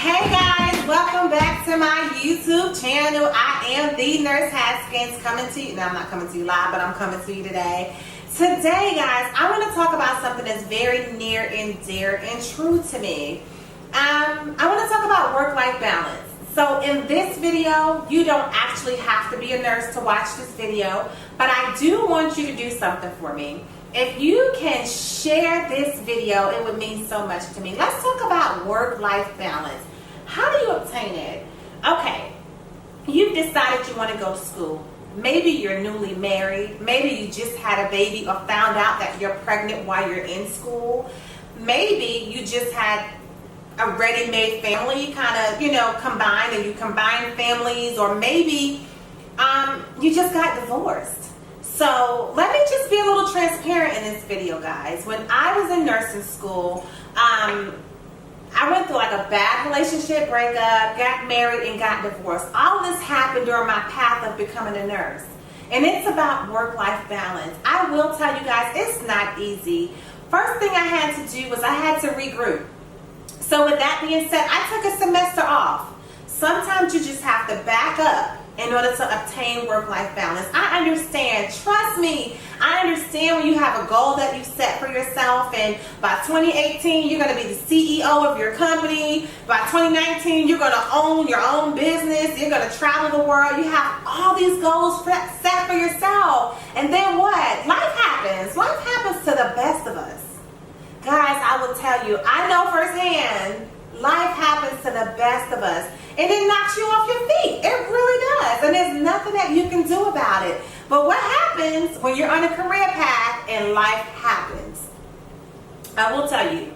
Hey guys, welcome back to my YouTube channel. I am the Nurse Haskins coming to you. No, I'm not coming to you live, but I'm coming to you today. Today, guys, I want to talk about something that's very near and dear and true to me. I want to talk about work-life balance. So in this video, you don't actually have to be a nurse to watch this video, but I do want you to do something for me. If you can share this video, it would mean so much to me. Let's talk about work-life balance. How do you obtain it? Okay, you've decided you want to go to school. Maybe you're newly married. Maybe you just had a baby or found out that you're pregnant while you're in school. Maybe you just had a ready-made family kind of, combined, and you combine families, or maybe you just got divorced. So let me just be a little transparent in this video, guys. When I was in nursing school, I went through like a bad relationship breakup, got married, and got divorced. All this happened during my path of becoming a nurse. And it's about work-life balance. I will tell you guys, it's not easy. First thing I had to do was I had to regroup. So with that being said, I took a semester off. Sometimes you just have to back up in order to obtain work-life balance. I understand, trust me, I understand when you have a goal that you set for yourself, and by 2018 you're going to be the CEO of your company. By 2019 you're going to own your own business, you're going to travel the world, you have all these goals set for yourself. And then what? Life happens. Life happens to the best of us. Guys, I will tell you, I know firsthand, life happens to the best of us. And it knocks you off your feet. It really does. And there's nothing that you can do about it. But what happens when you're on a career path and life happens? I will tell you.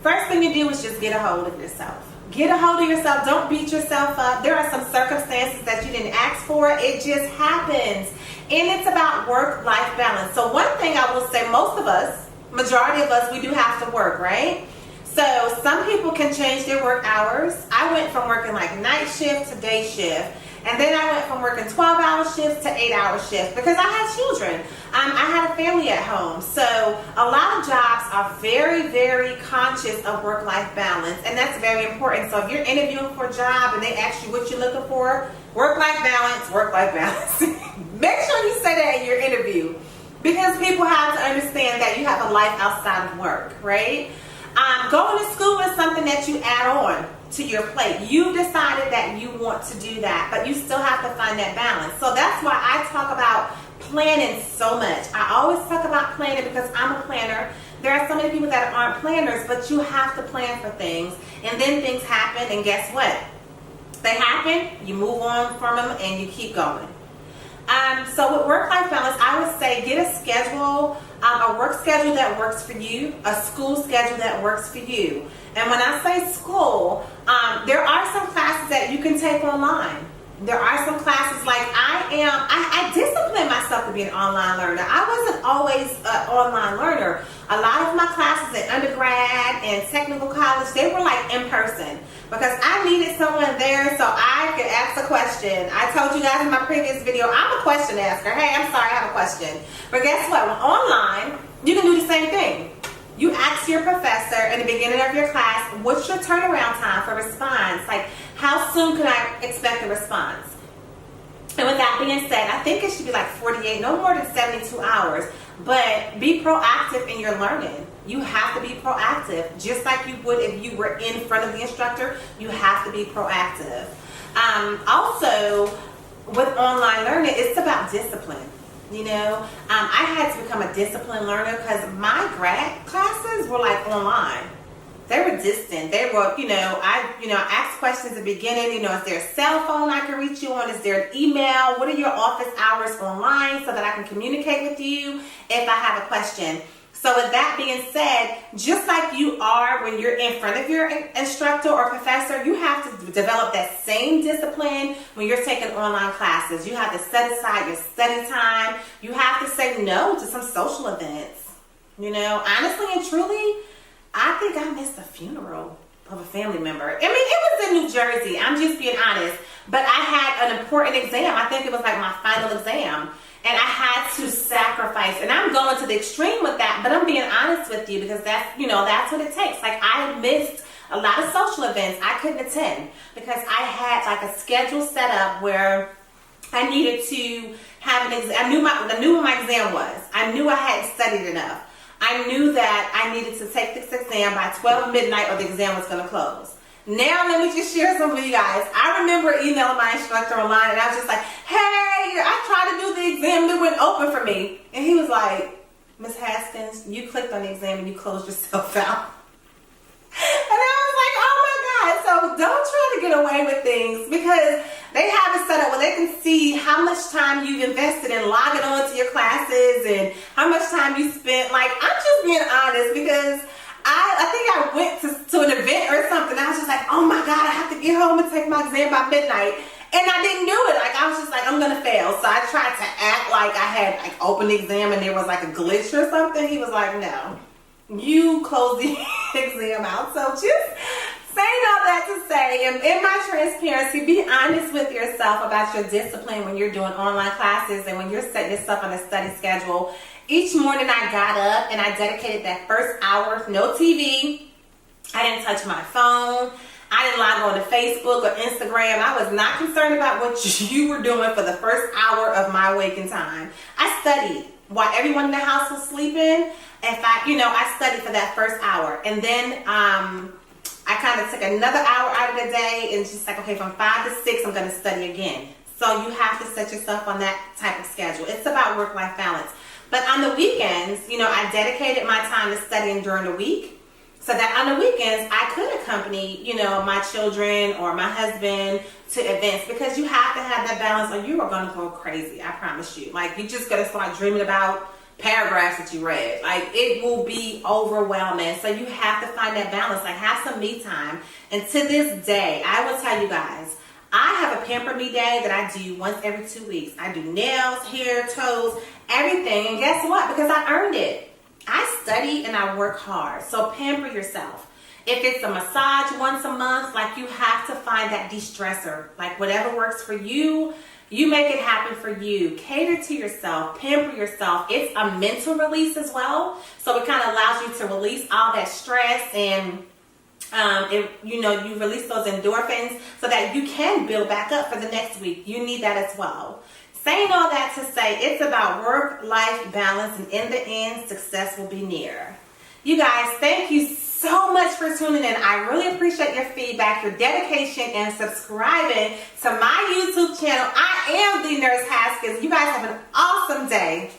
First thing you do is just get a hold of yourself. Get a hold of yourself. Don't beat yourself up. There are some circumstances that you didn't ask for. It just happens. And it's about work-life balance. So one thing I will say, most of us, majority of us, we do have to work, right? So some people can change their work hours. I went from working like night shift to day shift. And then I went from working 12-hour shifts to 8-hour shifts because I had children. I had a family at home. So a lot of jobs are very, very conscious of work-life balance. And that's very important. So if you're interviewing for a job and they ask you what you're looking for, work-life balance, work-life balance. Make sure you say that in your interview, because people have to understand that you have a life outside of work, right? Going to school is something that you add on to your plate. You decided that you want to do that, but you still have to find that balance. So that's why I talk about planning so much. I always talk about planning because I'm a planner. There are so many people that aren't planners, but you have to plan for things. And then things happen, and guess what? They happen, you move on from them, and you keep going. So with work-life balance, I would say get a schedule, a work schedule that works for you, a school schedule that works for you. And when I say school, there are some classes that you can take online. There are some classes like I discipline myself to be an online learner. I wasn't always an online learner. A lot of my classes in undergrad and technical college, they were like in person, because I needed someone there so I could ask a question. I told you guys in my previous video, I'm a question asker. Hey, I'm sorry, I have a question. But guess what? When online, you can do the same thing. You ask your professor in the beginning of your class, what's your turnaround time for response? Like, how soon can I expect a response? And with that being said, I think it should be like 48, no more than 72 hours. But be proactive in your learning. You have to be proactive. Just like you would if you were in front of the instructor, you have to be proactive. Also, with online learning, it's about discipline. I had to become a disciplined learner because my grad classes were like online. They were distant. They were, I asked questions at the beginning, is there a cell phone I can reach you on? Is there an email? What are your office hours online so that I can communicate with you if I have a question? So with that being said, just like you are when you're in front of your instructor or professor, you have to develop that same discipline when you're taking online classes. You have to set aside your study time. You have to say no to some social events. Honestly and truly, I think I missed a funeral of a family member. I mean, it was in New Jersey. I'm just being honest. But I had an important exam. I think it was like my final exam. And I had to sacrifice. And I'm going to the extreme with that. But I'm being honest with you because that's what it takes. Like, I missed a lot of social events I couldn't attend because I had like a schedule set up where I needed to have an exam. I knew what my exam was. I knew I hadn't studied enough. I knew that I needed to take this exam by 12 midnight or the exam was going to close. Now let me just share some with you guys. I remember emailing my instructor online and I was just like, hey, I tried to do the exam and it went open for me. And he was like, Miss Haskins, you clicked on the exam and you closed yourself out. And I was like, oh my God. So don't try to get away with things because they have it set up where they can see how much time you've invested in logging on to your classes and how much time you spent. Like, I'm just being honest because I think I went to an event or something. I was just like, oh my God, I have to get home and take my exam by midnight. And I didn't do it. Like, I was just like, I'm going to fail. So I tried to act like I had like opened the exam and there was like a glitch or something. He was like, no, you closed the exam out. So just saying all that to say, in my transparency, be honest with yourself about your discipline when you're doing online classes and when you're setting yourself on a study schedule. Each morning I got up and I dedicated that first hour, no TV. I didn't touch my phone. I didn't log on to Facebook or Instagram. I was not concerned about what you were doing for the first hour of my waking time. I studied while everyone in the house was sleeping. I studied for that first hour. And then I kind of took another hour out of the day and just like, okay, from 5 to 6, I'm going to study again. So you have to set yourself on that type of schedule. It's about work-life balance. But on the weekends, I dedicated my time to studying during the week so that on the weekends I could accompany, my children or my husband to events because you have to have that balance or you are going to go crazy. I promise you. Like, you're just going to start dreaming about paragraphs that you read. Like, it will be overwhelming. So you have to find that balance. Like, have some me time. And to this day, I will tell you guys, I have a pamper me day that I do once every 2 weeks. I do nails, hair, toes, everything. And guess what? Because I earned it. I study and I work hard. So pamper yourself. If it's a massage once a month, like, you have to find that de-stressor. Like, whatever works for you, you make it happen for you. Cater to yourself. Pamper yourself. It's a mental release as well. So it kind of allows you to release all that stress and you release those endorphins so that you can build back up for the next week. You need that as well. Saying all that to say, it's about work-life balance, and in the end, success will be near. You guys, thank you so much for tuning in. I really appreciate your feedback, your dedication, and subscribing to my YouTube channel. I am the Nurse Haskins. You guys have an awesome day.